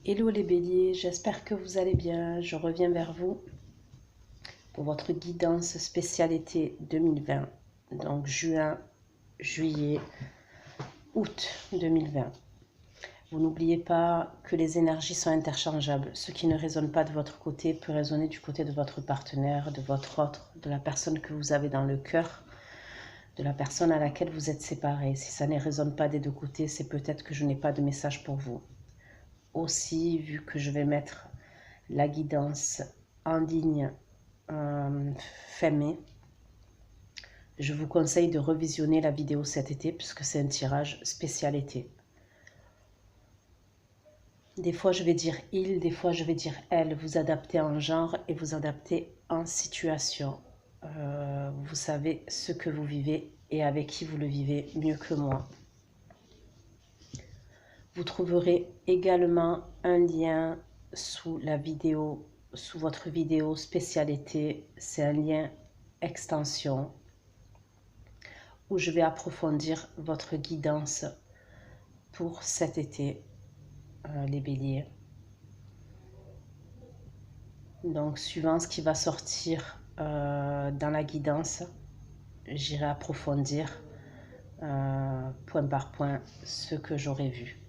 Hello les béliers, j'espère que vous allez bien. Je reviens vers vous pour votre guidance spéciale été 2020. Donc juin, juillet, août 2020. Vous n'oubliez pas que les énergies sont interchangeables. Ce qui ne résonne pas de votre côté peut résonner du côté de votre partenaire, de votre autre, de la personne que vous avez dans le cœur, de la personne à laquelle vous êtes séparés. Si ça ne résonne pas des deux côtés, c'est peut-être que je n'ai pas de message pour vous. Aussi, vu que je vais mettre la guidance en ligne fin mai, je vous conseille de revisionner la vidéo cet été puisque c'est un tirage spécial été. Des fois je vais dire il, des fois je vais dire elle. Vous adaptez en genre et vous adaptez en situation. Vous savez ce que vous vivez et avec qui vous le vivez mieux que moi. Vous trouverez également un lien sous la vidéo, sous votre vidéo spécialité. C'est un lien extension où je vais approfondir votre guidance pour cet été, les béliers. Donc, suivant ce qui va sortir dans la guidance, j'irai approfondir point par point ce que j'aurai vu.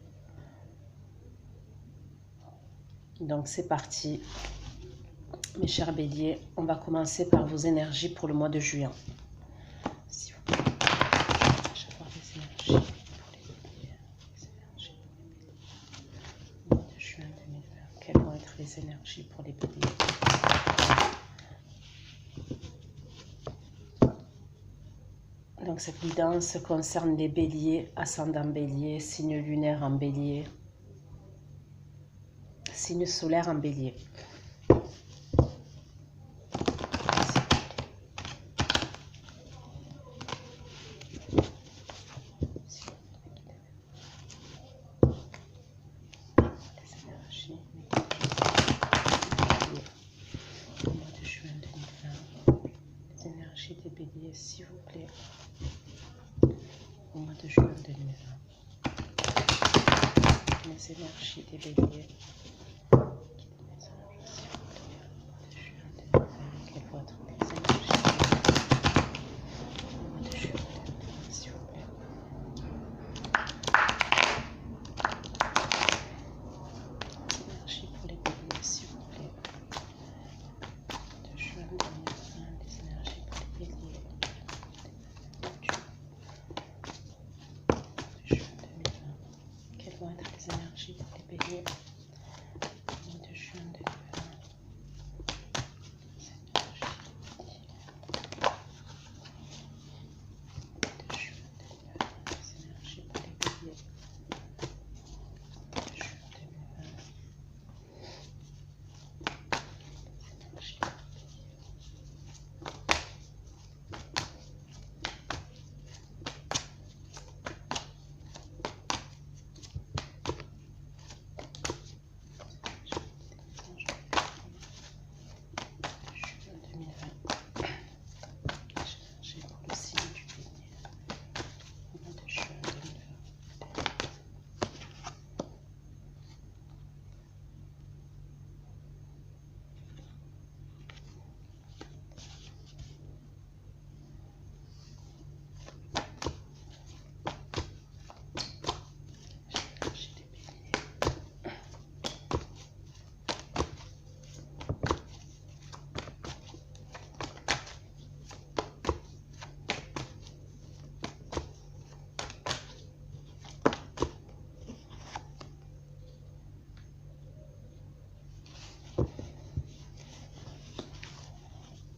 Donc, c'est parti, mes chers béliers. On va commencer par vos énergies pour le mois de juin. S'il vous plaît, je vais avoir des énergies pour les béliers. Les énergies pour les béliers. Le mois de juin 2020. Quelles vont être les énergies pour les béliers? Donc cette guidance concerne les béliers, ascendant bélier, signe lunaire en bélier, signe solaire en bélier. Les énergies au mois de juin 2020. Les énergies des béliers, s'il vous plaît. Au mois de juin 2020. Les énergies des béliers.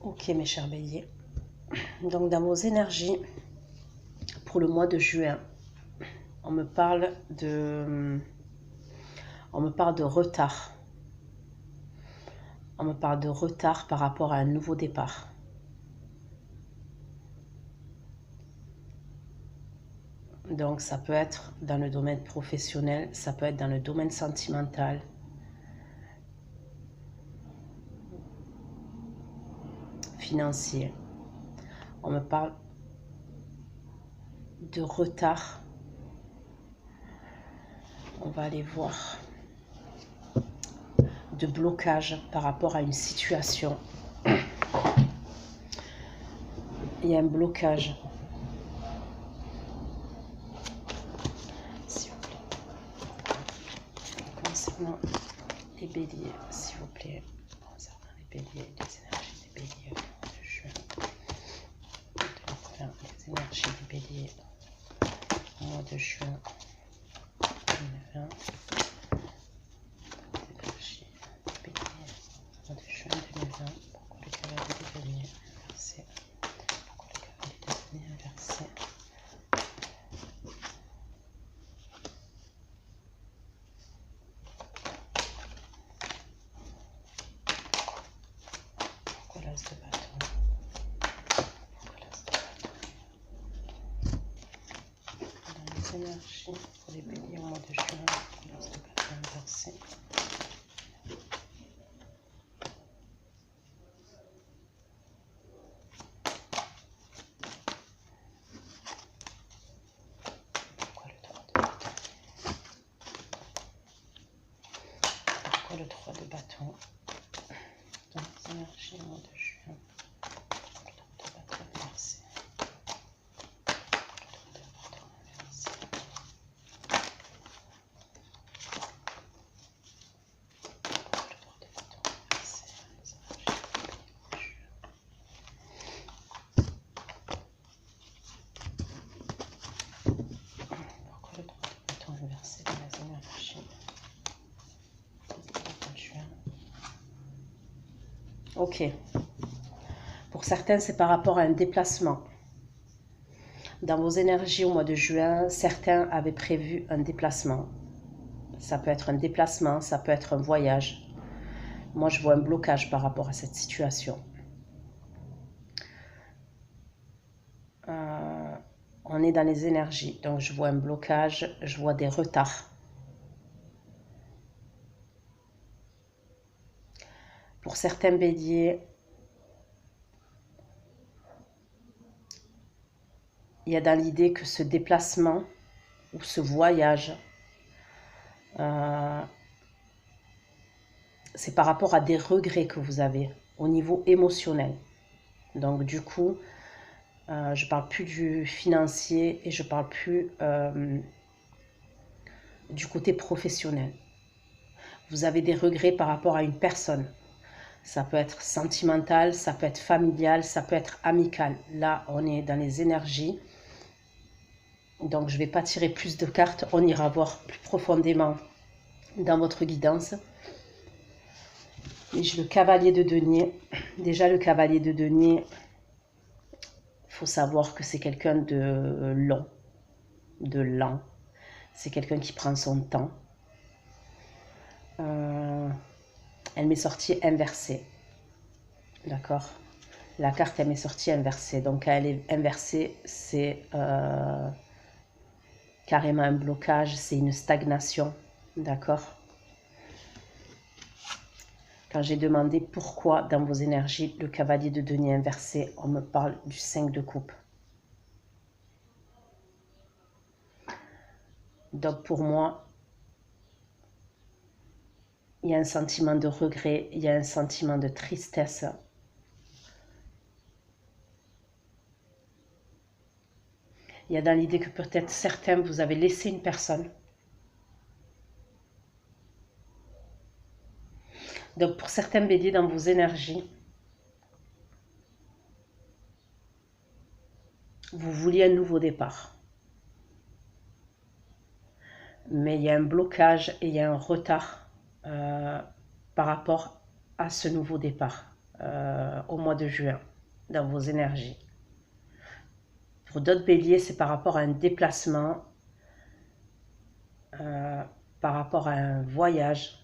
Ok mes chers béliers, donc dans vos énergies pour le mois de juin, on me parle de retard. On me parle de retard par rapport à un nouveau départ. Donc ça peut être dans le domaine professionnel, ça peut être dans le domaine sentimental. Financier. On me parle de retard. On va aller voir. de blocage par rapport à une situation. Il y a un blocage. S'il vous plaît. Concernant les béliers, s'il vous plaît. Concernant les béliers, les énergies des béliers de juin 2020, les énergies des béliers au mois de juin 2020. De juin 2020, pourquoi le cavalier des deniers inversé? Pourquoi le cavalier des deniers inversé? Pourquoi l'as de bâton? Pourquoi l'as de bâton? Dans les énergies pour les béliers au mois de juin, pourquoi l'as de bâton inversé? Le 3 de bâton dans les énergies au mois de juin, le 3 de bâton inversé, le 3 de bâton inversé, le 3 de bâton inversé, les énergies au mois de juin. Pourquoi le 3 de bâton inversé dans les énergies? Ok. Pour certains, c'est par rapport à un déplacement. Dans vos énergies au mois de juin, certains avaient prévu un déplacement. Ça peut être un déplacement, ça peut être un voyage. Moi, je vois un blocage par rapport à cette situation. On est dans les énergies, donc je vois un blocage, je vois des retards. Pour certains béliers, il y a dans l'idée que ce déplacement ou ce voyage, c'est par rapport à des regrets que vous avez au niveau émotionnel. Donc du coup, je ne parle plus du financier et je ne parle plus du côté professionnel. Vous avez des regrets par rapport à une personne. Ça peut être sentimental, ça peut être familial, ça peut être amical. Là, on est dans les énergies. Donc, je ne vais pas tirer plus de cartes. On ira voir plus profondément dans votre guidance. Et j'ai le cavalier de denier. Déjà, le cavalier de denier, il faut savoir que c'est quelqu'un de long, de lent. C'est quelqu'un qui prend son temps. Elle m'est sortie inversée. D'accord? La carte, elle m'est sortie inversée. Donc, quand elle est inversée, c'est carrément un blocage, c'est une stagnation. D'accord? Quand j'ai demandé pourquoi dans vos énergies, le cavalier de denier inversé, on me parle du 5 de coupe. Donc, pour moi, il y a un sentiment de regret, il y a un sentiment de tristesse. Il y a dans l'idée que peut-être certains, vous avez laissé une personne. Donc pour certains béliers dans vos énergies, vous vouliez un nouveau départ. Mais il y a un blocage et il y a un retard par rapport à ce nouveau départ au mois de juin dans vos énergies. Pour d'autres béliers, c'est par rapport à un déplacement, par rapport à un voyage.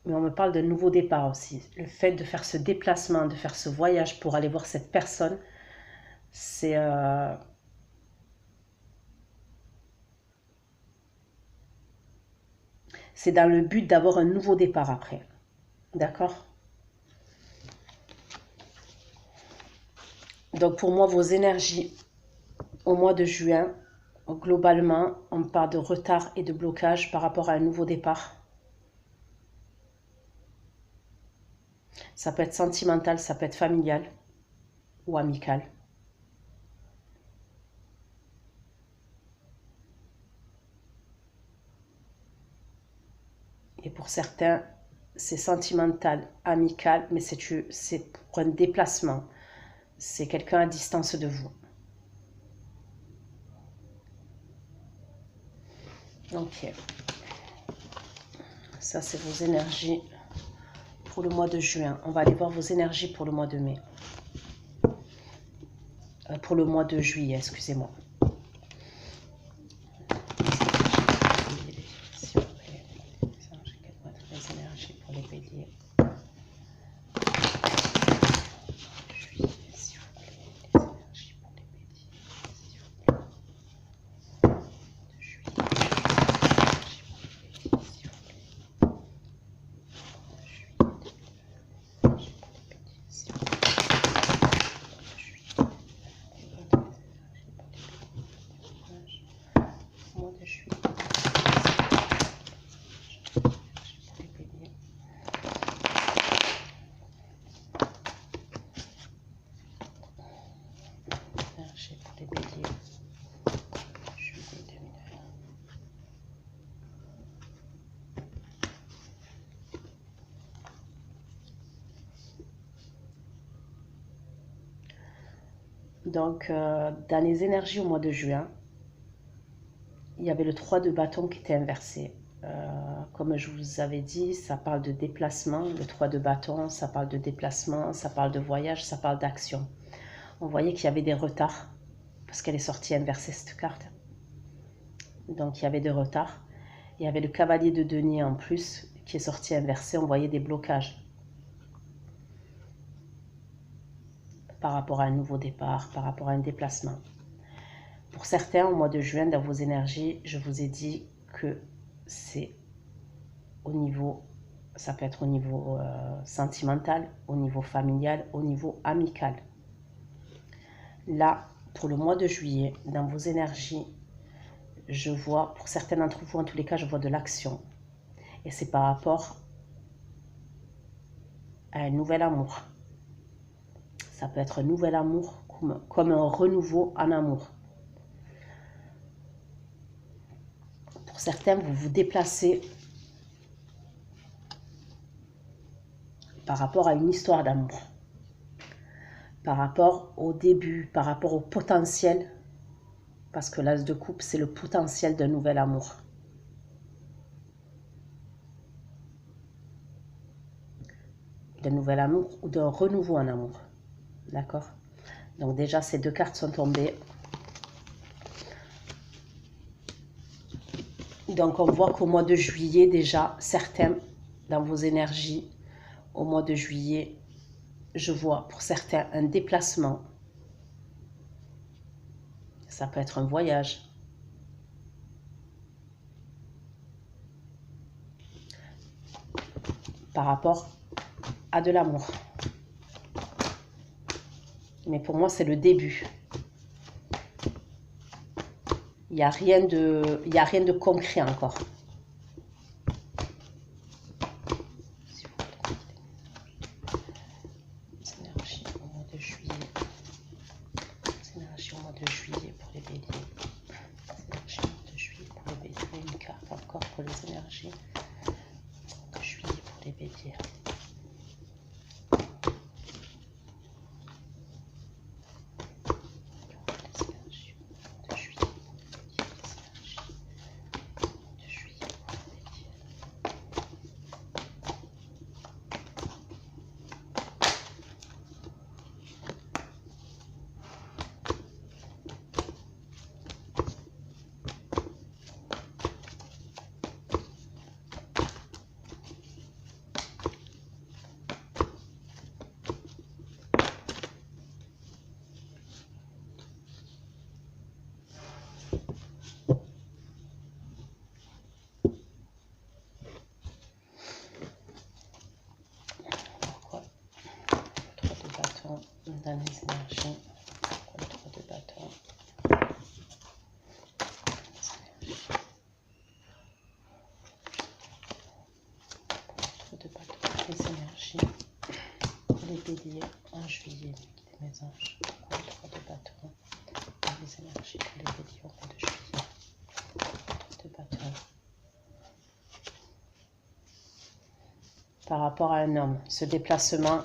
Mais on me parle d'un nouveau départ aussi. Le fait de faire ce déplacement, de faire ce voyage pour aller voir cette personne, c'est dans le but d'avoir un nouveau départ après. D'accord? Donc pour moi, vos énergies au mois de juin, globalement, on parle de retard et de blocage par rapport à un nouveau départ. Ça peut être sentimental, ça peut être familial ou amical. Et pour certains, c'est sentimental, amical, mais c'est pour un déplacement. C'est quelqu'un à distance de vous. Ok. Ça, c'est vos énergies pour le mois de juin. On va aller voir vos énergies pour le mois de mai. Pour le mois de juillet, excusez-moi. S'il vous plaît. Quelles vont être les énergies pour les béliers? Donc, dans les énergies au mois de juin, il y avait le 3 de bâton qui était inversé. Comme je vous avais dit, ça parle de déplacement. Le 3 de bâton, ça parle de déplacement, ça parle de voyage, ça parle d'action. On voyait qu'il y avait des retards, parce qu'elle est sortie inversée cette carte. Donc, il y avait des retards. Il y avait le cavalier de denier en plus, qui est sorti inversé. On voyait des blocages par rapport à un nouveau départ, par rapport à un déplacement. Pour certains, au mois de juin, dans vos énergies, je vous ai dit que c'est au niveau, ça peut être au niveau sentimental, au niveau familial, au niveau amical. Là, pour le mois de juillet, dans vos énergies, je vois, pour certains d'entre vous, en tous les cas, je vois de l'action. Et c'est par rapport à un nouvel amour. Ça peut être un nouvel amour comme un renouveau en amour. Pour certains, vous vous déplacez par rapport à une histoire d'amour, par rapport au début, par rapport au potentiel, parce que l'as de coupe, c'est le potentiel d'un nouvel amour. D'un nouvel amour ou d'un renouveau en amour. D'accord? Donc déjà, ces deux cartes sont tombées. Donc on voit qu'au mois de juillet, déjà, certains, dans vos énergies, au mois de juillet, je vois pour certains un déplacement. Ça peut être un voyage. Par rapport à de l'amour. Mais pour moi, c'est le début. Il n'y a rien de concret encore. Énergie au mois de juillet. Énergie au mois de juillet pour les béliers. Énergie au mois de juillet pour les béliers. Une carte encore pour les énergies de juillet pour les béliers. énergies pour les béliers en juillet, mes anges. Pourquoi le 3 de bâton? Les énergies pour les béliers au mois de juillet. 3 de bâton. Par rapport à un homme, ce déplacement,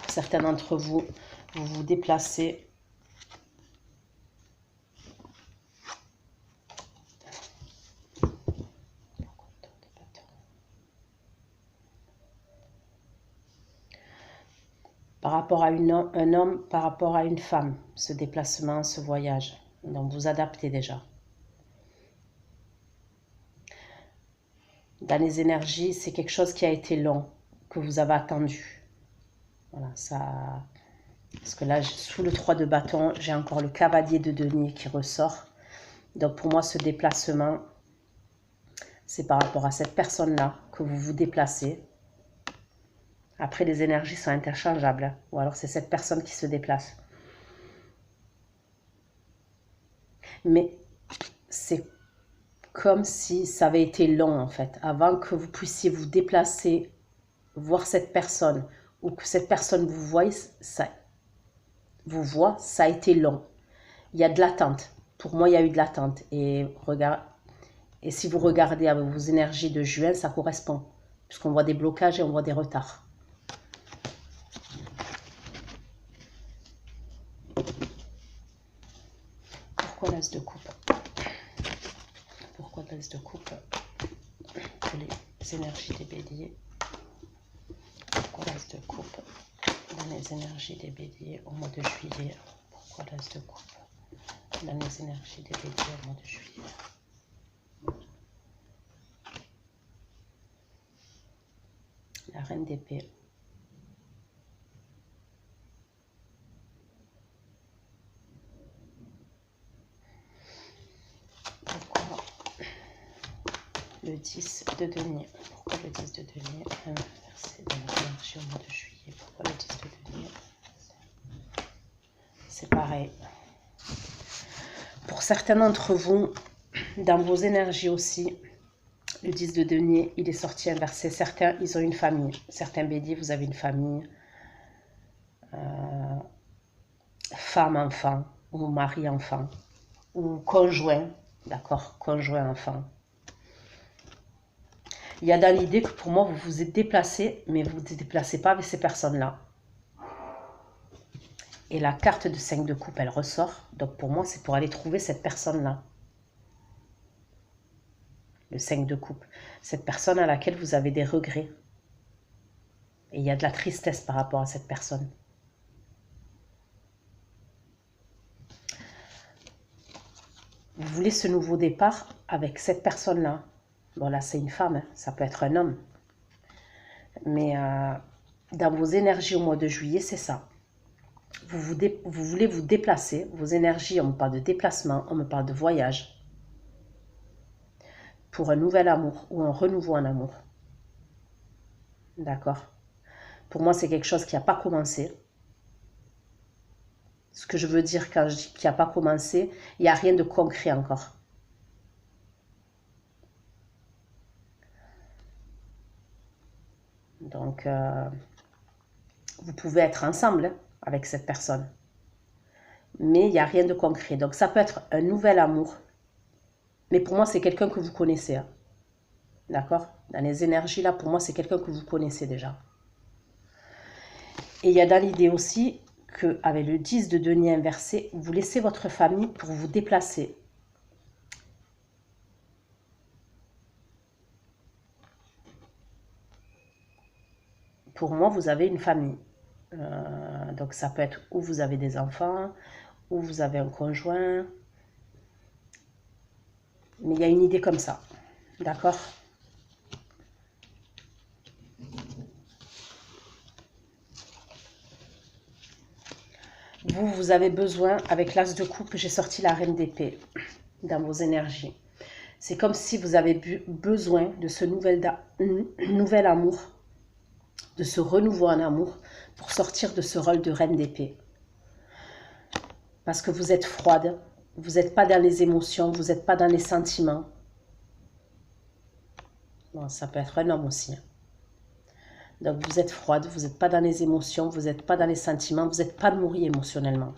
certains d'entre vous, vous vous déplacez. Par rapport à un homme, par rapport à une femme, ce déplacement, ce voyage. Donc vous adaptez déjà. Dans les énergies, c'est quelque chose qui a été long, que vous avez attendu. Voilà, ça. Parce que là, sous le 3 de bâton, j'ai encore le cavalier de denier qui ressort. Donc pour moi, ce déplacement, c'est par rapport à cette personne-là que vous vous déplacez. Après, les énergies sont interchangeables, hein. Ou alors c'est cette personne qui se déplace. Mais c'est comme si ça avait été long, en fait. Avant que vous puissiez vous déplacer, voir cette personne, ou que cette personne vous voie, ça a été long. Il y a de l'attente. Pour moi, il y a eu de l'attente. Et si vous regardez avec vos énergies de juin, ça correspond. Puisqu'on voit des blocages et on voit des retards. Pourquoi l'as de coupe? Pourquoi l'as de coupe pour les énergies des béliers? Pourquoi l'as de coupe dans les énergies des béliers au mois de juillet? Pourquoi l'as de coupe dans les énergies des béliers au mois de juillet? La reine d'épée. Pourquoi le 10 de denier? Pourquoi le 10 de denier inversé dans les énergies au mois de juillet? Pourquoi le 10 de denier? C'est pareil. Pour certains d'entre vous, dans vos énergies aussi, le 10 de denier, il est sorti inversé. Certains, ils ont une famille. Certains béliers, vous avez une famille. Femme-enfant, ou mari-enfant, ou conjoint, d'accord, conjoint-enfant. Il y a dans l'idée que pour moi, vous vous êtes déplacé, mais vous ne vous déplacez pas avec ces personnes-là. Et la carte de 5 de coupe, elle ressort. Donc pour moi, c'est pour aller trouver cette personne-là. Le 5 de coupe. Cette personne à laquelle vous avez des regrets. Et il y a de la tristesse par rapport à cette personne. Vous voulez ce nouveau départ avec cette personne-là. Bon, là, c'est une femme, hein. Ça peut être un homme. Mais dans vos énergies au mois de juillet, c'est ça. Vous voulez vous déplacer. Vos énergies, on me parle de déplacement, on me parle de voyage. Pour un nouvel amour ou un renouveau en amour. D'accord? Pour moi, c'est quelque chose qui n'a pas commencé. Ce que je veux dire quand je dis qu'il n'a pas commencé, il n'y a rien de concret encore. Donc, vous pouvez être ensemble avec cette personne. Mais il n'y a rien de concret. Donc, ça peut être un nouvel amour. Mais pour moi, c'est quelqu'un que vous connaissez. Hein. D'accord? Dans les énergies, là, pour moi, c'est quelqu'un que vous connaissez déjà. Et il y a dans l'idée aussi qu'avec le 10 de denier inversé, vous laissez votre famille pour vous déplacer. Pour moi, vous avez une famille. Donc, ça peut être où vous avez des enfants, où vous avez un conjoint. Mais il y a une idée comme ça. D'accord? Vous avez besoin, avec l'as de coupe, j'ai sorti la reine d'épée dans vos énergies. C'est comme si vous avez besoin de ce nouvel amour, de ce renouveau en amour, pour sortir de ce rôle de reine d'épée. Parce que vous êtes froide, vous n'êtes pas dans les émotions, vous n'êtes pas dans les sentiments. Bon, ça peut être un homme aussi. Donc vous êtes froide, vous n'êtes pas dans les émotions, vous n'êtes pas dans les sentiments, vous n'êtes pas nourri émotionnellement.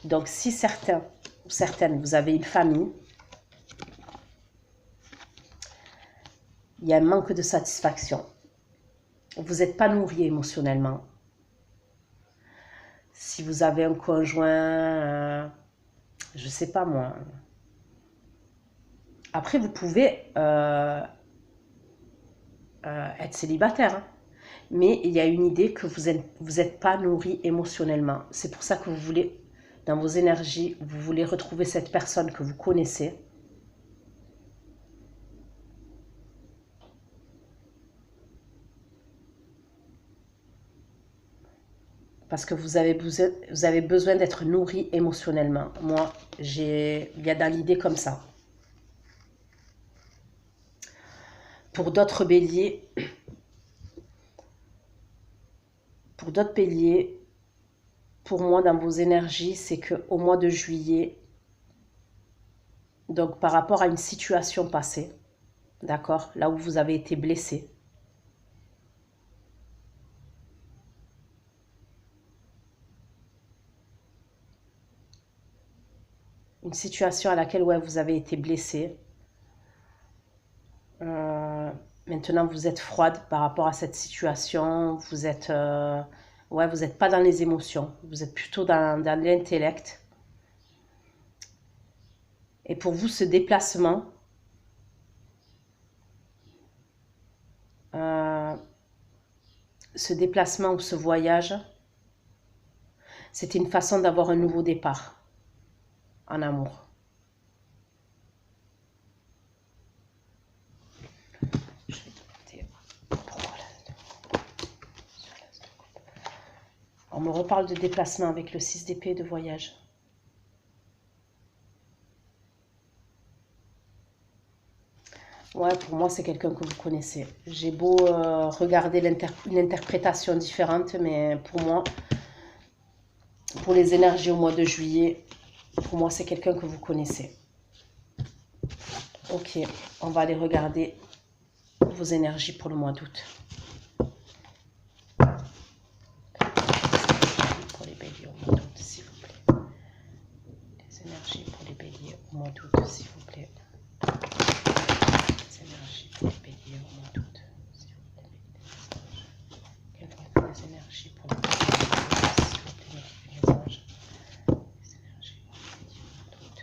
Donc si certains ou certaines, vous avez une famille, il y a un manque de satisfaction. Vous n'êtes pas nourri émotionnellement. Si vous avez un conjoint, je ne sais pas moi. Après, vous pouvez être célibataire, hein. Mais il y a une idée que vous êtes pas nourri émotionnellement. C'est pour ça que vous voulez, dans vos énergies, vous voulez retrouver cette personne que vous connaissez. Parce que vous avez besoin d'être nourri émotionnellement. Moi, il y a dans l'idée comme ça. Pour d'autres béliers, pour moi, dans vos énergies, c'est qu'au mois de juillet, donc par rapport à une situation passée, d'accord, là où vous avez été blessé, une situation à laquelle ouais, vous avez été blessé, maintenant vous êtes froide par rapport à cette situation, vous êtes, ouais, vous n'êtes pas dans les émotions, vous êtes plutôt dans l'intellect. Et pour vous, ce déplacement, ou ce voyage, c'était une façon d'avoir un nouveau départ en amour. On me reparle de déplacement avec le 6 d'épée de voyage. Ouais, pour moi, c'est quelqu'un que vous connaissez. J'ai beau regarder une interprétation différente, mais pour moi, pour les énergies au mois de juillet, pour moi, c'est quelqu'un que vous connaissez. Ok, on va aller regarder vos énergies pour le mois d'août. Pour les béliers au mois d'août, s'il vous plaît. Les énergies pour les béliers au mois d'août, s'il vous plaît. Les énergies pour les béliers au mois d'août, s'il vous plaît. Quelles vont être les énergies pour les béliers, s'il vous plaît, les anges. Les énergies pour les béliers au mois d'août.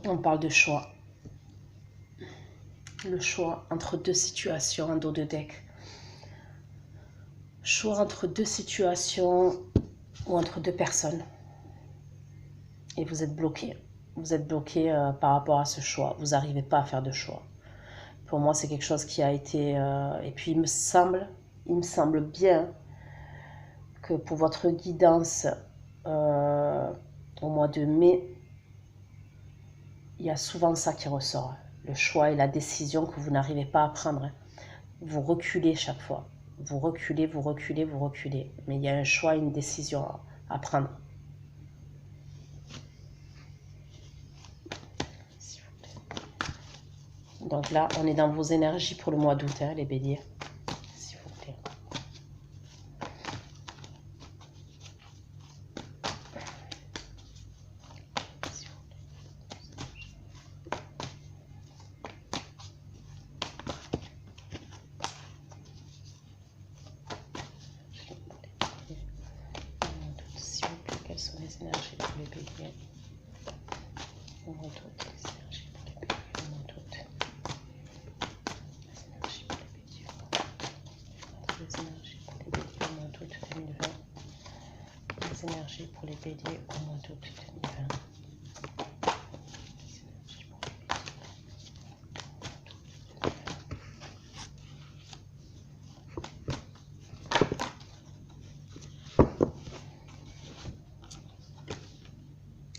On parle de choix. Le choix entre deux situations en dos de deck. Choix entre deux situations ou entre deux personnes. Et vous êtes bloqué. Vous êtes bloqué par rapport à ce choix. Vous n'arrivez pas à faire de choix. Pour moi, c'est quelque chose qui a été... et puis, il me semble bien que pour votre guidance au mois de mai, il y a souvent ça qui ressort. Le choix et la décision que vous n'arrivez pas à prendre. Vous reculez chaque fois. Vous reculez, vous reculez, vous reculez. Mais il y a un choix et une décision à prendre. Donc là, on est dans vos énergies pour le mois d'août, hein, les béliers. S'il vous plaît. S'il vous plaît, quelles sont les énergies pour les béliers au mois d'août? Les énergies pour les béliers au mois d'août. Les énergies pour les béliers au mois d'août 2020. Les énergies pour les béliers au mois d'août 2020.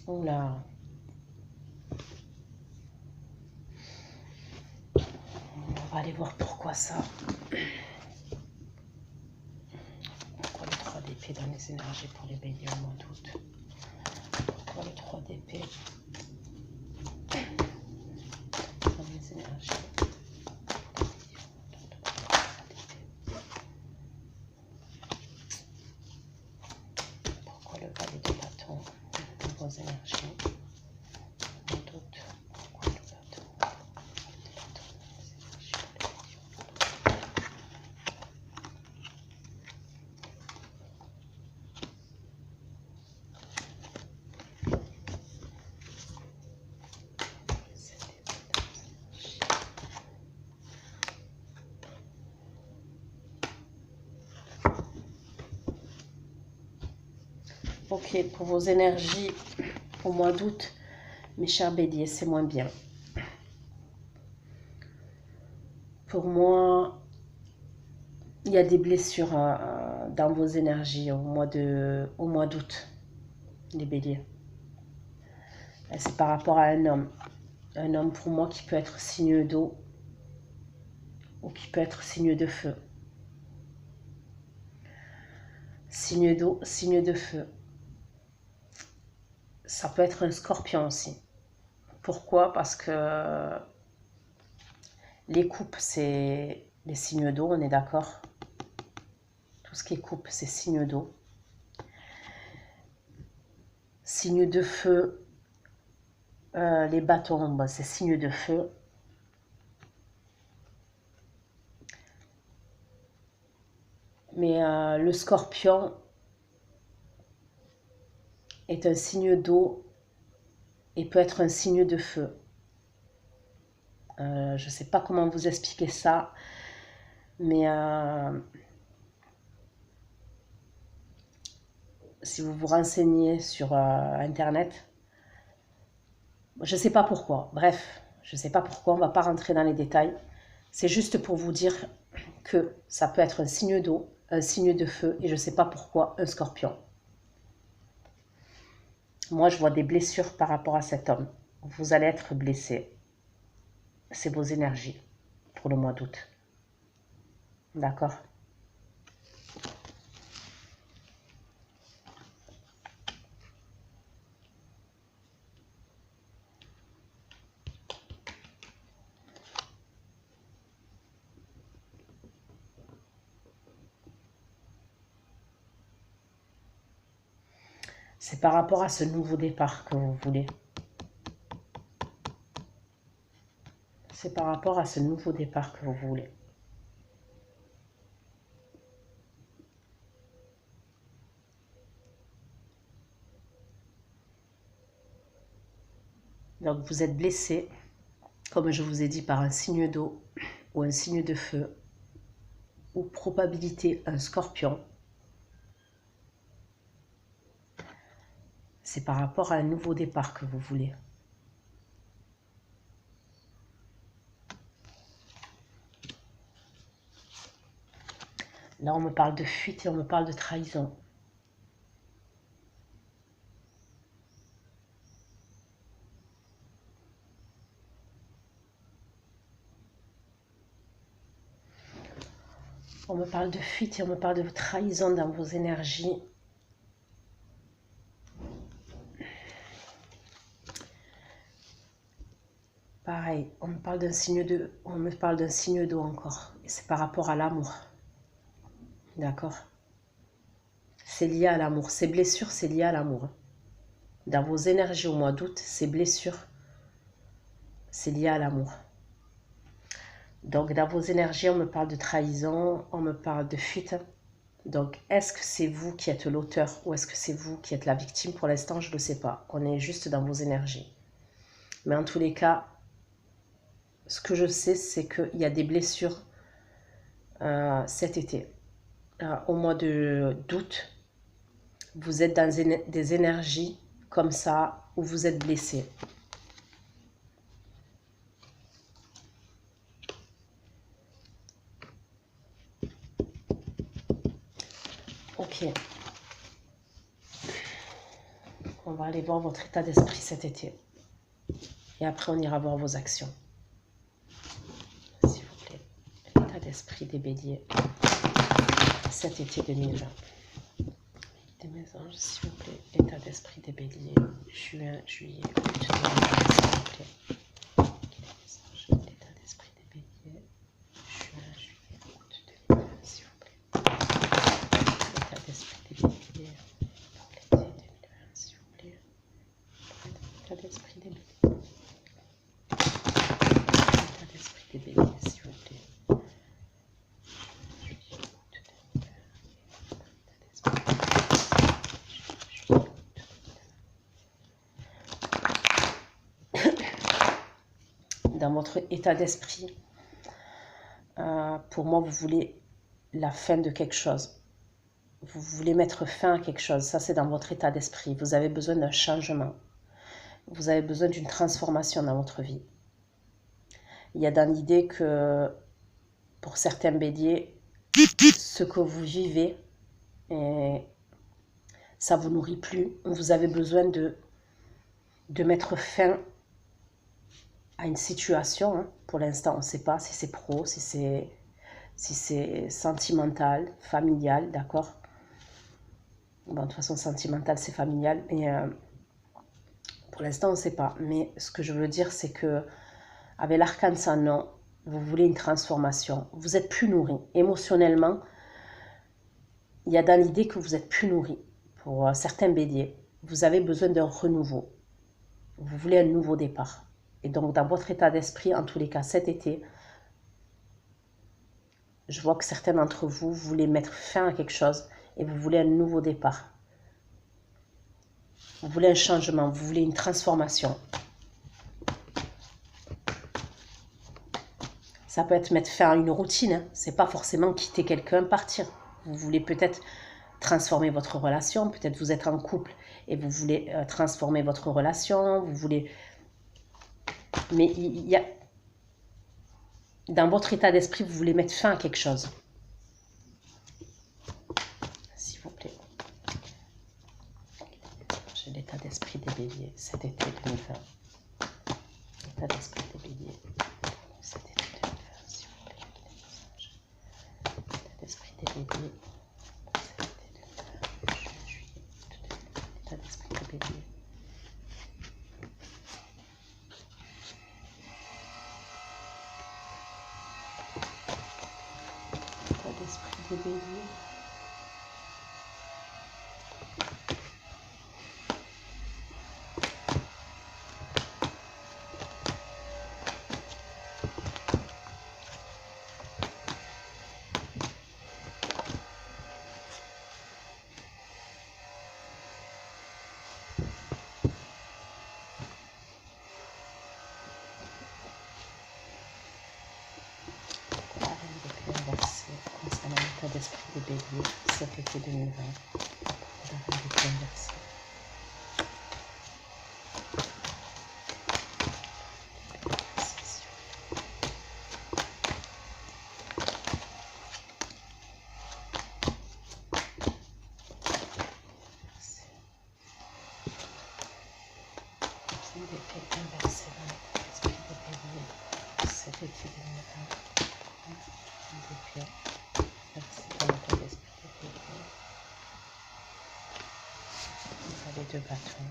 Oula. On va va aller voir pourquoi ça. Pourquoi le 3 d'épée dans les énergies pour les béliers au mois d'août? Pourquoi le 3 d'épée dans les énergies? Pourquoi le valet de bâton dans vos énergies au mois d'août? Pourquoi le bâton? Ok, pour vos énergies au mois d'août, mes chers béliers, c'est moins bien. Pour moi, il y a des blessures dans vos énergies au mois d'août, les béliers. C'est par rapport à un homme. Un homme pour moi qui peut être signe d'eau ou qui peut être signe de feu. Signe d'eau, signe de feu. Ça peut être un scorpion aussi. Pourquoi? Parce que les coupes, c'est les signes d'eau, on est d'accord? Tout ce qui est coupe, c'est signe d'eau. Signe de feu, les bâtons, bah, c'est signe de feu. Mais le scorpion est un signe d'eau et peut être un signe de feu. Je ne sais pas comment vous expliquer ça, mais si vous vous renseignez sur Internet, je ne sais pas pourquoi. Bref, je ne sais pas pourquoi, on ne va pas rentrer dans les détails. C'est juste pour vous dire que ça peut être un signe d'eau, un signe de feu, et je ne sais pas pourquoi un scorpion. Moi, je vois des blessures par rapport à cet homme. Vous allez être blessé. C'est vos énergies pour le mois d'août. D'accord? C'est par rapport à ce nouveau départ que vous voulez. C'est par rapport à ce nouveau départ que vous voulez. Donc vous êtes blessé, comme je vous ai dit, par un signe d'eau ou un signe de feu, ou probabilité un scorpion. C'est par rapport à un nouveau départ que vous voulez. Là, on me parle de fuite et on me parle de trahison. On me parle de fuite et on me parle de trahison dans vos énergies. Pareil, on me parle d'un signe d'eau encore. Et c'est par rapport à l'amour. D'accord? C'est lié à l'amour. Ces blessures, c'est lié à l'amour. Dans vos énergies au mois d'août, ces blessures, c'est lié à l'amour. Donc, dans vos énergies, on me parle de trahison, on me parle de fuite. Donc, est-ce que c'est vous qui êtes l'auteur ou est-ce que c'est vous qui êtes la victime? Pour l'instant, je ne le sais pas. On est juste dans vos énergies. Mais en tous les cas, ce que je sais, c'est qu'il y a des blessures cet été. Au mois d'août, vous êtes dans des énergies comme ça où vous êtes blessé. Ok. On va aller voir votre état d'esprit cet été. Et après, on ira voir vos actions. S'il vous plaît. d'esprit des béliers cet été 2020. Des mes anges, s'il vous plaît. État d'esprit des béliers, juin, juillet, août 2020, s'il vous plaît. État d'esprit des béliers, juin, juillet, août 2020, s'il vous plaît. État d'esprit des béliers pour l'été 2020, s'il vous plaît. État d'esprit des béliers. État d'esprit des béliers, s'il vous plaît. Dans votre état d'esprit, pour moi, vous voulez la fin de quelque chose. Vous voulez mettre fin à quelque chose. Ça, c'est dans votre état d'esprit. Vous avez besoin d'un changement. Vous avez besoin d'une transformation dans votre vie. Il y a dans l'idée que, pour certains béliers, ce que vous vivez, ça ne vous nourrit plus. Vous avez besoin de mettre fin à une situation, hein. Pour l'instant, on ne sait pas si c'est pro, si c'est sentimental, familial, d'accord. Bon, de toute façon, sentimental, c'est familial, mais pour l'instant, on ne sait pas. Mais ce que je veux dire, c'est que avec l'arcane sans nom, vous voulez une transformation. Vous n'êtes plus nourri. Émotionnellement, il y a dans l'idée que vous n'êtes plus nourri. Pour certains béliers, vous avez besoin d'un renouveau. Vous voulez un nouveau départ. Et donc, dans votre état d'esprit, en tous les cas, cet été, je vois que certains d'entre vous voulez mettre fin à quelque chose et vous voulez un nouveau départ. Vous voulez un changement, vous voulez une transformation. Ça peut être mettre fin à une routine, hein. C'est pas forcément quitter quelqu'un, partir. Vous voulez peut-être transformer votre relation, peut-être vous êtes en couple et vous voulez transformer votre relation, vous voulez... Mais il y a... Dans votre état d'esprit, vous voulez mettre fin à quelque chose. S'il vous plaît. J'ai l'état d'esprit des béliers cet été 2020. L'état d'esprit des béliers cet été 2020, s'il vous plaît. L'état d'esprit des béliers cet été 2020. Juillet, l'état d'esprit des béliers. L'esprit des béliers. Concernant l'état d'esprit des béliers cet été 2020, la reine d'épée inversée. L'épée inversée dans l'état d'esprit des béliers cet été 2020. L'épée inversée dans l'état d'esprit des béliers. Vous avez deux bâtons.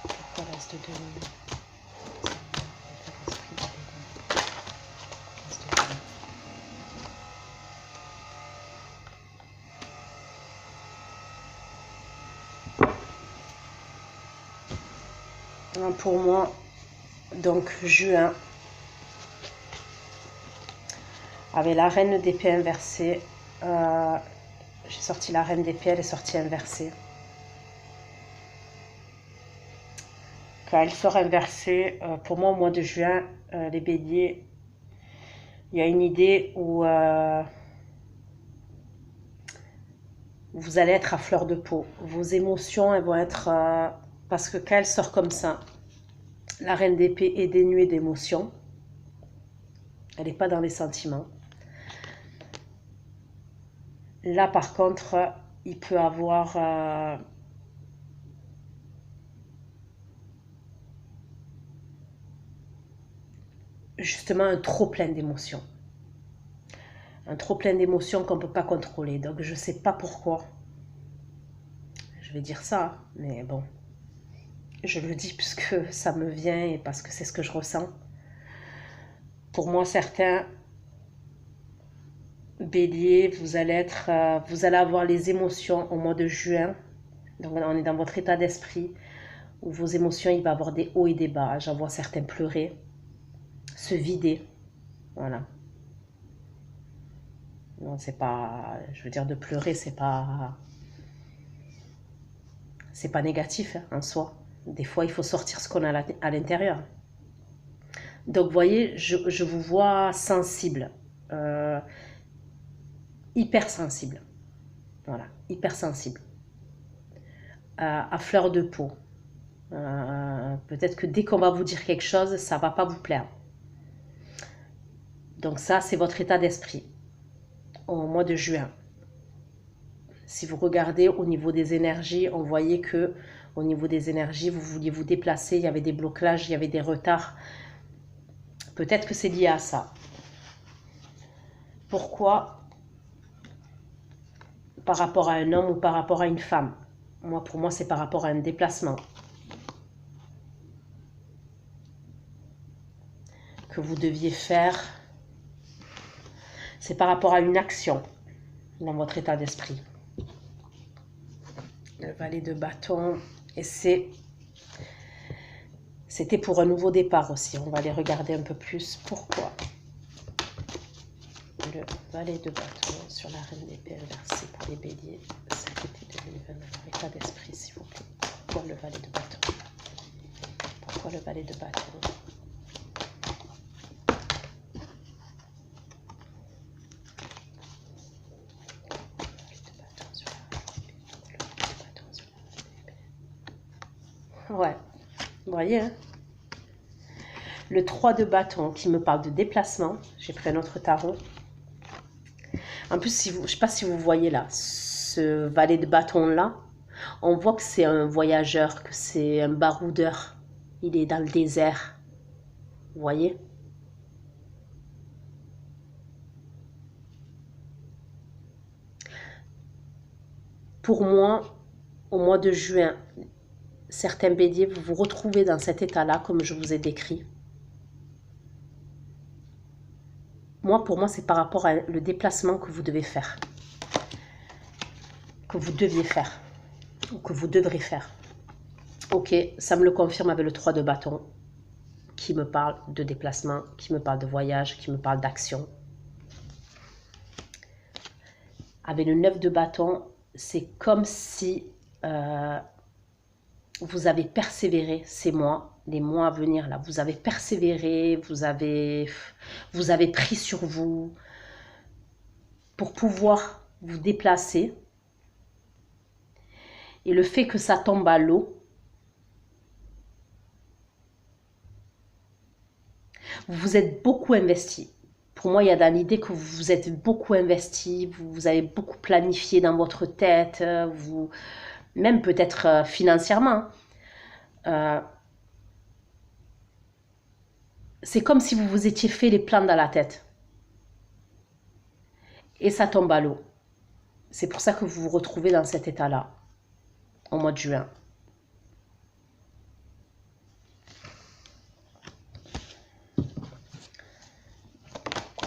Pourquoi reste de l'eau? Pour moi, donc juin, avec la reine d'épée inversée, j'ai sorti la reine d'épée, elle est sortie inversée. Quand elle sort inversée, pour moi au mois de juin, les béliers, il y a une idée où vous allez être à fleur de peau. Vos émotions, elles vont être... parce que quand elle sort comme ça, la reine d'épée est dénuée d'émotions. Elle n'est pas dans les sentiments. Là, par contre, il peut avoir justement un trop plein d'émotions. Un trop plein d'émotions qu'on ne peut pas contrôler. Donc, je ne sais pas pourquoi. Je vais dire ça, mais bon. Je le dis puisque ça me vient et parce que c'est ce que je ressens. Pour moi, certains béliers, vous allez avoir les émotions au mois de juin. Donc, on est dans votre état d'esprit où vos émotions, il va y avoir des hauts et des bas. J'en vois certains pleurer, se vider. Voilà. Non, c'est pas, je veux dire, de pleurer, c'est pas négatif, hein, en soi. Des fois, il faut sortir ce qu'on a à l'intérieur. Donc, vous voyez, je vous vois sensible, hypersensible. Voilà, hypersensible. À fleur de peau. Peut-être que dès qu'on va vous dire quelque chose, ça ne va pas vous plaire. Donc ça, c'est votre état d'esprit au mois de juin. Si vous regardez au niveau des énergies, on voyait que au niveau des énergies, vous vouliez vous déplacer, il y avait des blocages, il y avait des retards. Peut-être que c'est lié à ça. Pourquoi par rapport à un homme ou par rapport à une femme? Pour moi, c'est par rapport à un déplacement que vous deviez faire. C'est par rapport à une action dans votre état d'esprit. Le valet de bâton, et c'était pour un nouveau départ aussi. On va aller regarder un peu plus pourquoi. Le valet de bâton sur la reine d'épée inversée pour les béliers cet été 2020 dans leur état d'esprit, s'il vous plaît. Pourquoi le valet de bâton? Pourquoi le valet de bâton? Ouais, vous voyez, hein, le 3 de bâton qui me parle de déplacement. J'ai pris un autre tarot. En plus, je ne sais pas si vous voyez là, ce valet de bâton là, on voit que c'est un voyageur, que c'est un baroudeur. Il est dans le désert. Vous voyez? Pour moi, au mois de juin, certains béliers, vous vous retrouvez dans cet état-là, comme je vous ai décrit. Pour moi, c'est par rapport à le déplacement que vous devez faire. Que vous deviez faire. Ou que vous devrez faire. Ok, ça me le confirme avec le 3 de bâton, qui me parle de déplacement, qui me parle de voyage, qui me parle d'action. Avec le 9 de bâton, c'est comme si vous avez persévéré ces mois, les mois à venir là. Vous avez persévéré, vous avez pris sur vous pour pouvoir vous déplacer. Et le fait que ça tombe à l'eau, vous vous êtes beaucoup investi. Pour moi, il y a dans l'idée que vous vous êtes beaucoup investi, vous avez beaucoup planifié dans votre tête, même peut-être financièrement. C'est comme si vous vous étiez fait les plans dans la tête. Et ça tombe à l'eau. C'est pour ça que vous vous retrouvez dans cet état-là, au mois de juin.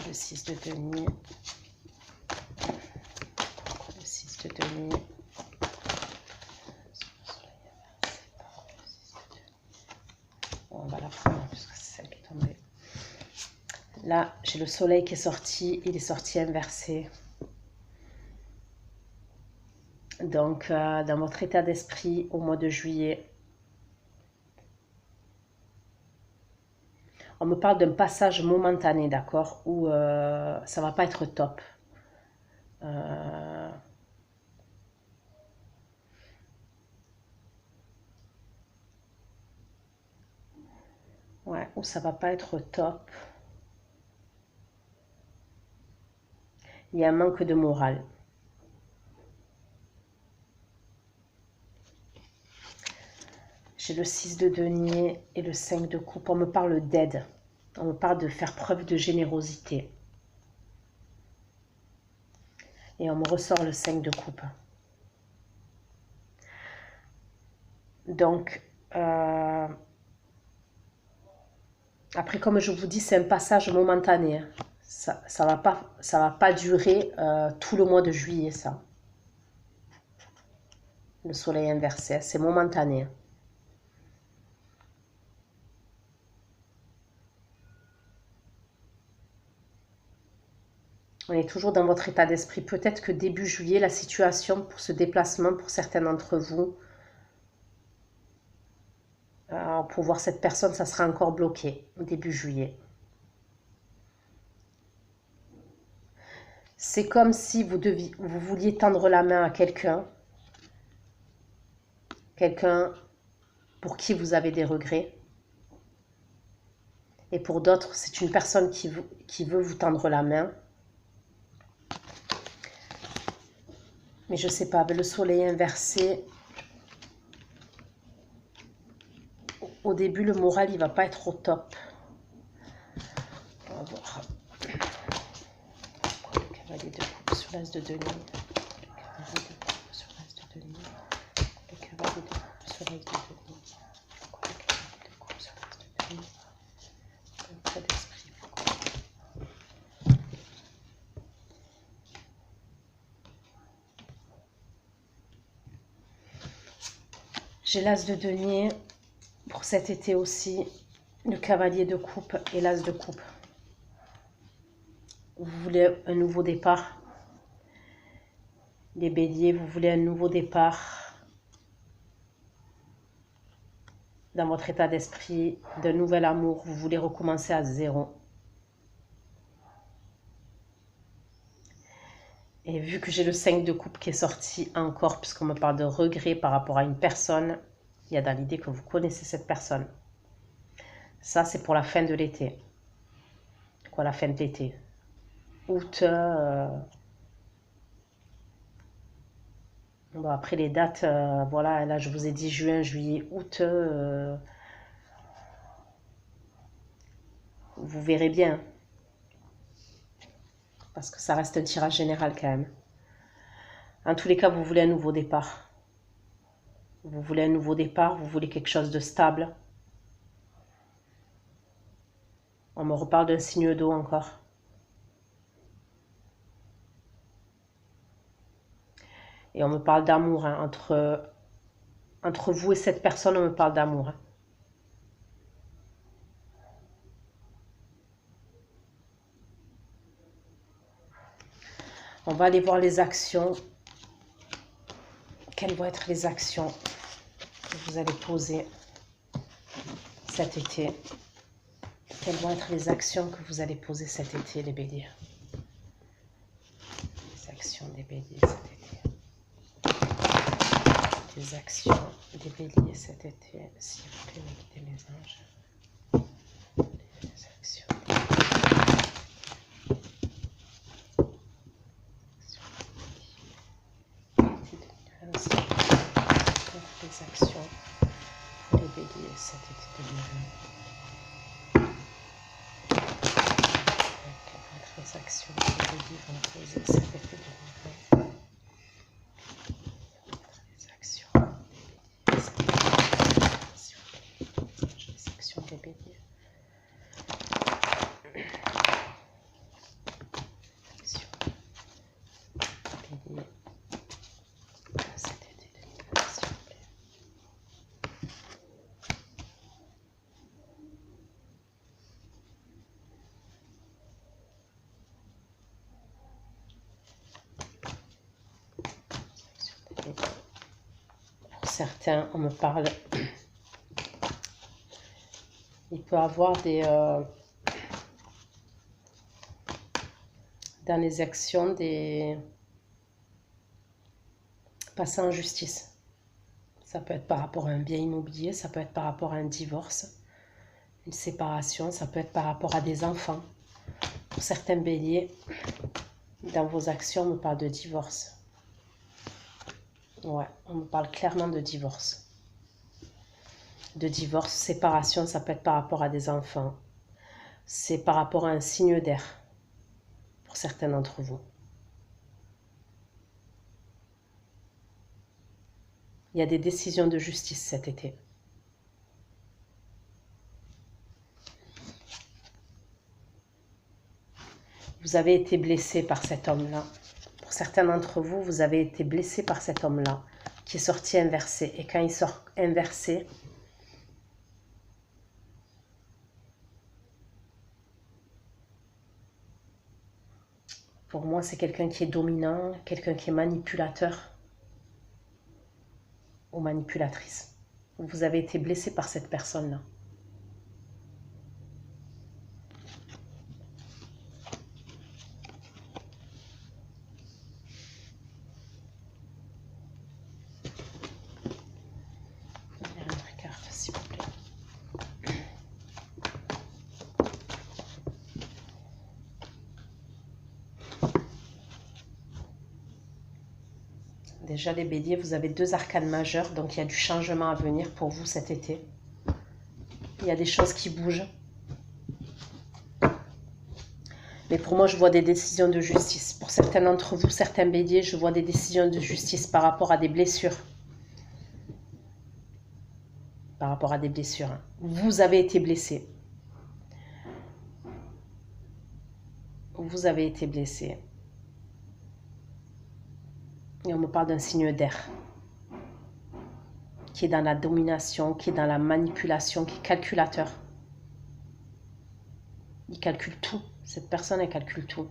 Le 6 de denier. Le 6 de denier. Bon, on va la prendre puisque c'est celle qui est tombée. Là, j'ai le soleil qui est sorti. Il est sorti inversé. Donc, dans votre état d'esprit au mois de juillet, on me parle d'un passage momentané, d'accord, où ça va pas être top. Ouais, où ça va pas être top. Il y a un manque de morale. J'ai le 6 de denier et le 5 de coupe. On me parle d'aide. On me parle de faire preuve de générosité. Et on me ressort le 5 de coupe. Donc, après, comme je vous dis, c'est un passage momentané. Ça va pas durer tout le mois de juillet, ça. Le soleil inversé, c'est momentané. On est toujours dans votre état d'esprit. Peut-être que début juillet, la situation pour ce déplacement, pour certains d'entre vous, pour voir cette personne, ça sera encore bloqué début juillet. C'est comme si vous vouliez tendre la main à quelqu'un pour qui vous avez des regrets. Et pour d'autres, c'est une personne qui veut vous tendre la main. Mais je ne sais pas, avec le soleil inversé, au début, le moral, il ne va pas être au top. On va voir. Le cavalier de coupe sur l'as de denier. Le cavalier de coupe sur l'as de denier. Le cavalier de coupe sur l'as de denier. Pourquoi le cavalier de coupe sur l'as de denier? L'état d'esprit. J'ai l'as de denier pour cet été aussi, le cavalier de coupe et l'as de coupe. Vous voulez un nouveau départ. Les béliers, vous voulez un nouveau départ dans votre état d'esprit, d'un nouvel amour. Vous voulez recommencer à zéro. Et vu que j'ai le 5 de coupe qui est sorti encore, puisqu'on me parle de regret par rapport à une personne, il y a dans l'idée que vous connaissez cette personne. Ça, c'est pour la fin de l'été. Quoi, la fin de l'été? Août. Bon, après les dates, voilà, là je vous ai dit juin, juillet, août. Vous verrez bien. Parce que ça reste un tirage général quand même. En tous les cas, vous voulez un nouveau départ. Vous voulez un nouveau départ, vous voulez quelque chose de stable. On me reparle d'un signe d'eau encore. Et on me parle d'amour. Hein. Entre vous et cette personne, on me parle d'amour. Hein. On va aller voir les actions. Quelles vont être les actions que vous allez poser cet été? Quelles vont être les actions que vous allez poser cet été, les béliers? Les actions des béliers cet été. Les actions des béliers cet été. S'il vous plaît, me guidez mes anges. Les actions des les actions pour les béliers cet été 2020. Quelles vont être les actions que les béliers vont poser cet été 2020? Les actions des béliers cet été. Les actions des béliers. Actions des béliers. Pour certains, on me parle. Il peut y avoir des dans les actions des passer en justice. Ça peut être par rapport à un bien immobilier, ça peut être par rapport à un divorce, une séparation, ça peut être par rapport à des enfants. Pour certains béliers, Dans vos actions, on me parle de divorce. Ouais, on me parle clairement de divorce. De divorce, séparation, ça peut être par rapport à des enfants. C'est par rapport à un signe d'air, pour certains d'entre vous. Il y a des décisions de justice cet été. Vous avez été blessé par cet homme-là. Pour certains d'entre vous, vous avez été blessé par cet homme-là, qui est sorti inversé. Et quand il sort inversé, pour moi, c'est quelqu'un qui est dominant, quelqu'un qui est manipulateur ou manipulatrice. Vous avez été blessé par cette personne-là. Dernière carte, s'il vous plaît. Déjà les béliers, vous avez 2 arcanes majeures, donc il y a du changement à venir pour vous cet été. Il y a des choses qui bougent. Mais pour moi, je vois des décisions de justice. Pour certains d'entre vous, certains béliers, je vois des décisions de justice par rapport à des blessures. Par rapport à des blessures. Vous avez été blessé. Vous avez été blessé. Et on me parle d'un signe d'air. Qui est dans la domination, qui est dans la manipulation, qui est calculateur. Il calcule tout. Cette personne, elle calcule tout.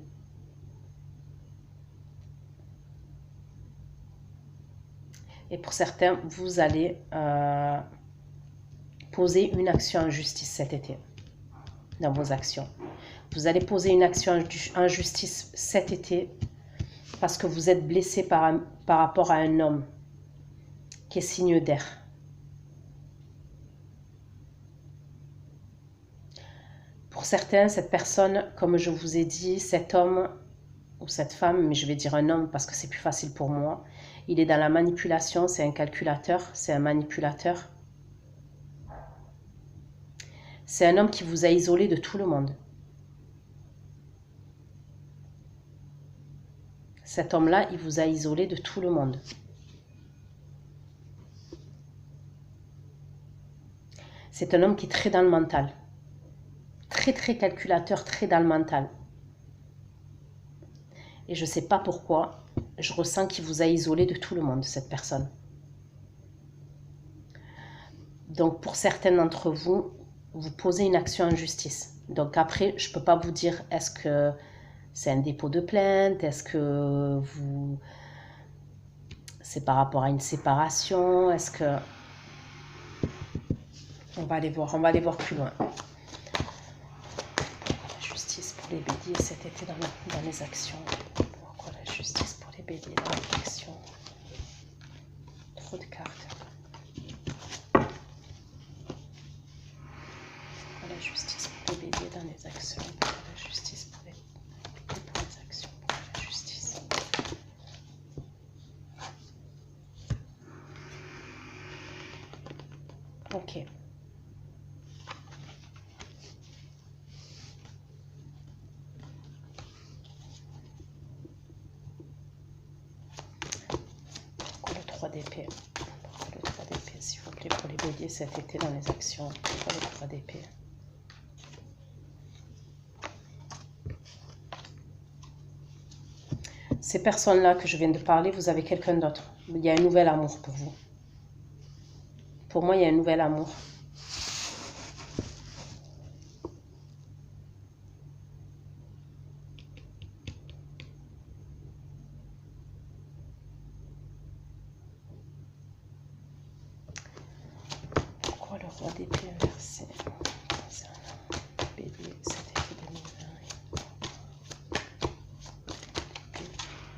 Et pour certains, vous allez poser une action en justice cet été. Dans vos actions. Vous allez poser une action en justice cet été parce que vous êtes blessé par rapport à un homme qui est signe d'air. Pour certains, cette personne, comme je vous ai dit, cet homme ou cette femme, mais je vais dire un homme parce que c'est plus facile pour moi, il est dans la manipulation, c'est un calculateur, c'est un manipulateur. C'est un homme qui vous a isolé de tout le monde. Cet homme-là, il vous a isolé de tout le monde. C'est un homme qui est très dans le mental. Très, très calculateur, très dans le mental. Et je ne sais pas pourquoi, je ressens qu'il vous a isolé de tout le monde, cette personne. Donc, pour certains d'entre vous, vous posez une action en justice. Donc après, je ne peux pas vous dire, est-ce que c'est un dépôt de plainte? Est-ce que c'est par rapport à une séparation? Est-ce que... on va aller voir plus loin. La justice pour les béliers cet été dans les actions. Pourquoi la justice pour les béliers dans les actions? Trop de cartes. Pourquoi la justice pour les béliers dans les actions? Pourquoi la justice pour les actions? Pourquoi la justice? Ok. Pourquoi le 3 d'épée? Pourquoi le 3 d'épée, s'il vous plaît, pour les béliers cet été dans les actions? Pourquoi le 3 d'épée? Ces personnes-là que je viens de parler, vous avez quelqu'un d'autre. Il y a un nouvel amour pour vous. Pour moi, il y a un nouvel amour. Pourquoi le roi d'épée inversé? C'est un bélier, cet été 2020.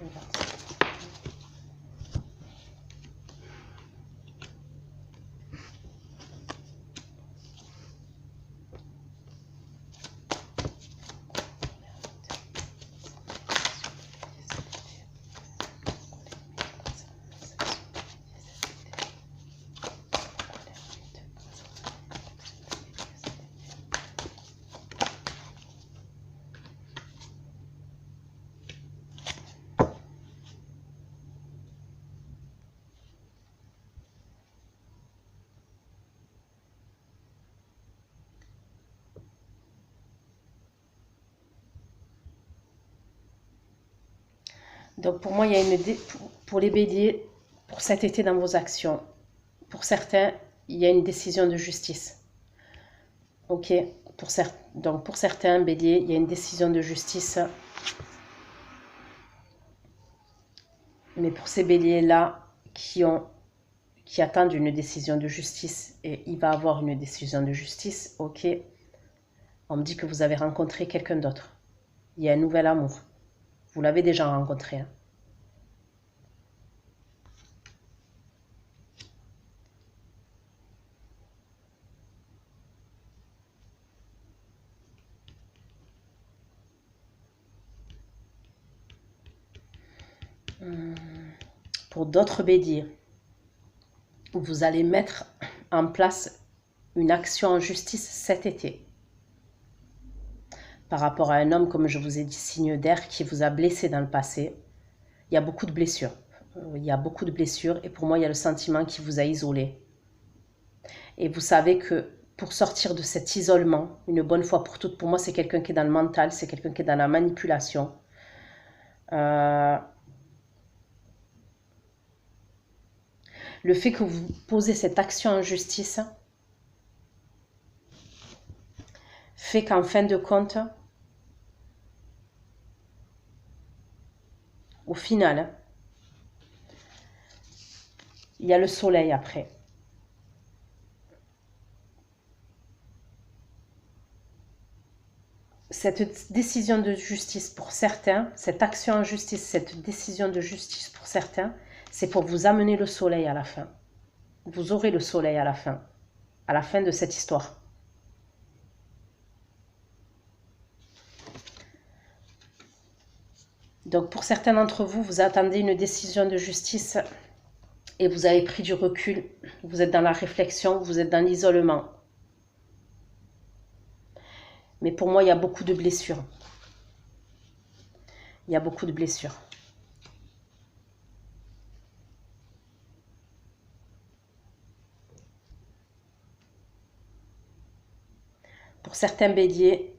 Inversé. Donc pour moi, il y a pour les béliers, pour cet été dans vos actions, pour certains, il y a une décision de justice. Ok, donc pour certains béliers, il y a une décision de justice. Mais pour ces béliers-là qui attendent une décision de justice, et il va avoir une décision de justice, ok, on me dit que vous avez rencontré quelqu'un d'autre. Il y a un nouvel amour. Vous l'avez déjà rencontré. Hein. Pour d'autres béliers, vous allez mettre en place une action en justice cet été. Par rapport à un homme, comme je vous ai dit, signe d'air, qui vous a blessé dans le passé. Il y a beaucoup de blessures. Il y a beaucoup de blessures et pour moi, il y a le sentiment qui vous a isolé. Et vous savez que pour sortir de cet isolement, une bonne fois pour toutes, pour moi, c'est quelqu'un qui est dans le mental, c'est quelqu'un qui est dans la manipulation. Le fait que vous posez cette action en justice fait qu'en fin de compte, au final, il y a le soleil après. Cette décision de justice pour certains, cette action en justice, cette décision de justice pour certains, c'est pour vous amener le soleil à la fin. Vous aurez le soleil à la fin de cette histoire. Donc pour certains d'entre vous, vous attendez une décision de justice et vous avez pris du recul, vous êtes dans la réflexion, vous êtes dans l'isolement. Mais pour moi, il y a beaucoup de blessures. Il y a beaucoup de blessures. Pour certains béliers,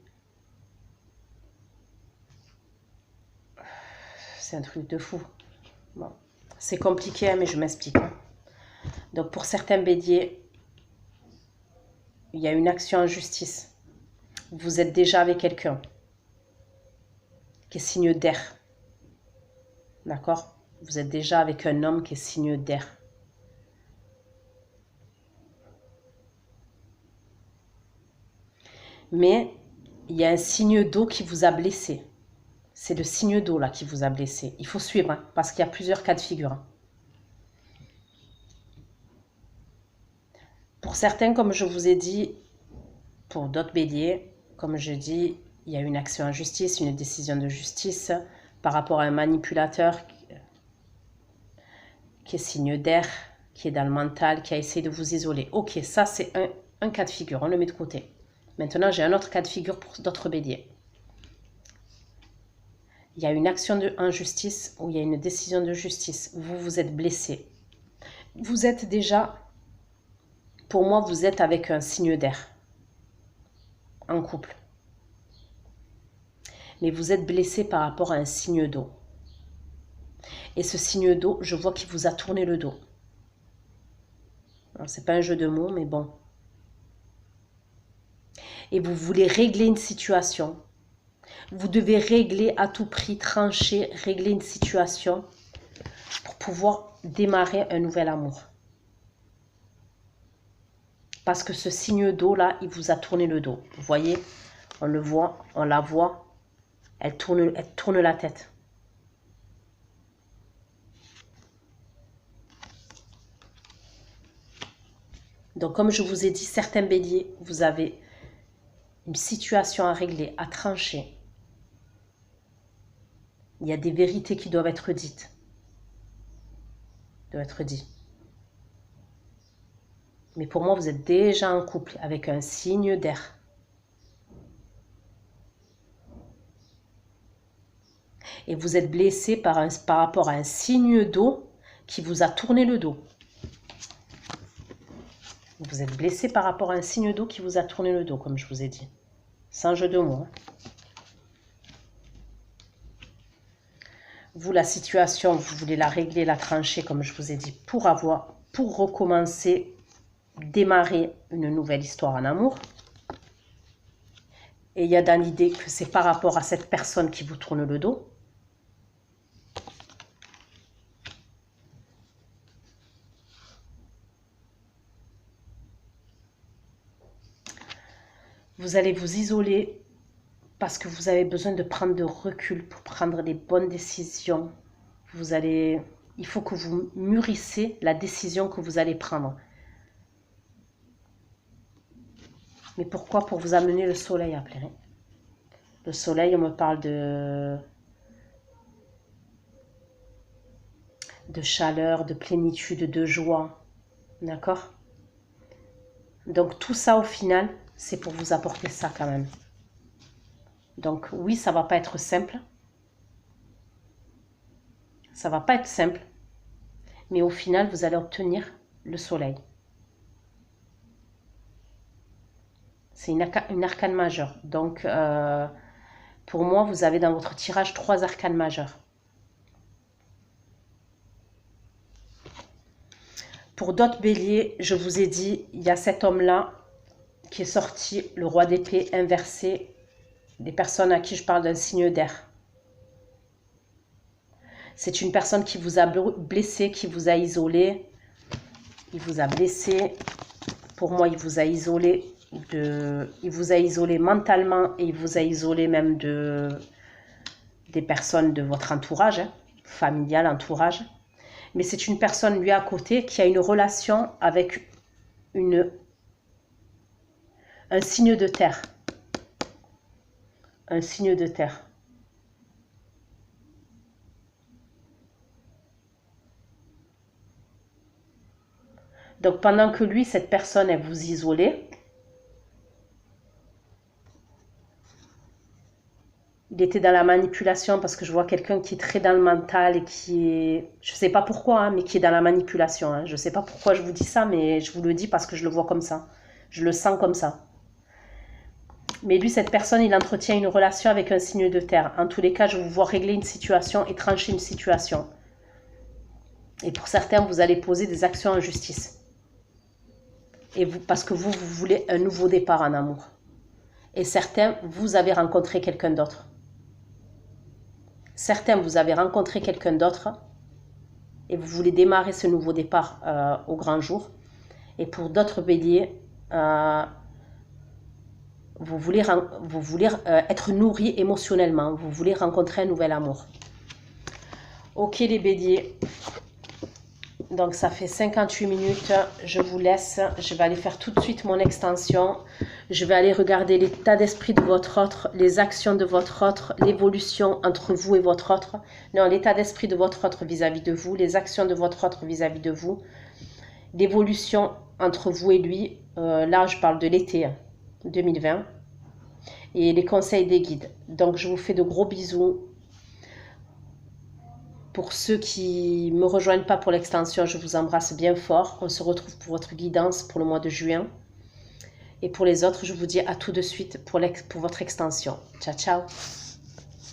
c'est un truc de fou. Bon, c'est compliqué, hein, mais je m'explique. Donc pour certains béliers, il y a une action en justice. Vous êtes déjà avec quelqu'un qui est signe d'air. D'accord? Vous êtes déjà avec un homme qui est signe d'air. Mais il y a un signe d'eau qui vous a blessé. C'est le signe d'eau là qui vous a blessé. Il faut suivre, hein, parce qu'il y a plusieurs cas de figure. Pour certains, comme je vous ai dit, pour d'autres béliers, comme je dis, il y a une action en justice, une décision de justice par rapport à un manipulateur qui est signe d'air, qui est dans le mental, qui a essayé de vous isoler. Ok, ça c'est un cas de figure, on le met de côté. Maintenant, j'ai un autre cas de figure pour d'autres béliers. Il y a une action en justice ou il y a une décision de justice. Vous vous êtes blessé. Vous êtes déjà, pour moi, vous êtes avec un signe d'air, en couple. Mais vous êtes blessé par rapport à un signe d'eau. Et ce signe d'eau, je vois qu'il vous a tourné le dos. C'est pas un jeu de mots, mais bon. Et vous voulez régler une situation. Vous devez régler à tout prix, trancher, régler une situation pour pouvoir démarrer un nouvel amour. Parce que ce signe d'eau là, il vous a tourné le dos. Vous voyez, on le voit, on la voit, elle tourne la tête. Donc comme je vous ai dit, certains béliers, vous avez une situation à régler, à trancher. Il y a des vérités qui doivent être dites. Mais pour moi, vous êtes déjà en couple avec un signe d'air. Et vous êtes blessé par rapport à un signe d'eau qui vous a tourné le dos. Vous êtes blessé par rapport à un signe d'eau qui vous a tourné le dos, comme je vous ai dit. Sans jeu de mots. vous, la situation, vous voulez la régler, la trancher, comme je vous ai dit, pour recommencer, démarrer une nouvelle histoire en amour. Et il y a dans l'idée que c'est par rapport à cette personne qui vous tourne le dos. Vous allez vous isoler parce que vous avez besoin de prendre de recul pour prendre les bonnes décisions. Il faut que vous mûrissez la décision que vous allez prendre. Mais pourquoi? Pour vous amener le soleil après. Le soleil, on me parle de chaleur, de plénitude, de joie. D'accord? Donc tout ça au final, c'est pour vous apporter ça quand même. Donc oui, ça va pas être simple. Ça va pas être simple. Mais au final, vous allez obtenir le soleil. C'est une arcane majeure. Donc pour moi, vous avez dans votre tirage 3 arcanes majeures. Pour d'autres béliers, je vous ai dit, il y a cet homme-là qui est sorti, le roi d'épée inversé, des personnes à qui je parle d'un signe d'air. C'est une personne qui vous a blessé, qui vous a isolé. Il vous a blessé. Pour moi, il vous a isolé. Il vous a isolé mentalement et il vous a isolé même des personnes de votre entourage, hein, familial, entourage. Mais c'est une personne, lui, à côté, qui a une relation avec un signe de terre. Un signe de terre. Donc, pendant que lui, cette personne, elle vous isolait, il était dans la manipulation parce que je vois quelqu'un qui est très dans le mental et qui est, je ne sais pas pourquoi, hein, mais qui est dans la manipulation. Hein. Je ne sais pas pourquoi je vous dis ça, mais je vous le dis parce que je le vois comme ça. Je le sens comme ça. Mais lui, cette personne, il entretient une relation avec un signe de terre. En tous les cas, je vous vois régler une situation et trancher une situation. Et pour certains, vous allez poser des actions en justice. Et parce que vous voulez un nouveau départ en amour. Et certains, vous avez rencontré quelqu'un d'autre. Certains, vous avez rencontré quelqu'un d'autre et vous voulez démarrer ce nouveau départ au grand jour. Et pour d'autres béliers, vous voulez être nourri émotionnellement. Vous voulez rencontrer un nouvel amour. Ok les béliers. Donc ça fait 58 minutes, je vous laisse, je vais aller faire tout de suite mon extension, je vais aller regarder l'état d'esprit de votre autre, les actions de votre autre, l'évolution entre vous et votre autre, non, l'état d'esprit de votre autre vis-à-vis de vous, les actions de votre autre vis-à-vis de vous, l'évolution entre vous et lui, là je parle de l'été 2020, et les conseils des guides. Donc je vous fais de gros bisous. Pour ceux qui ne me rejoignent pas pour l'extension, je vous embrasse bien fort. On se retrouve pour votre guidance pour le mois de juin. Et pour les autres, je vous dis à tout de suite pour votre extension. Ciao, ciao.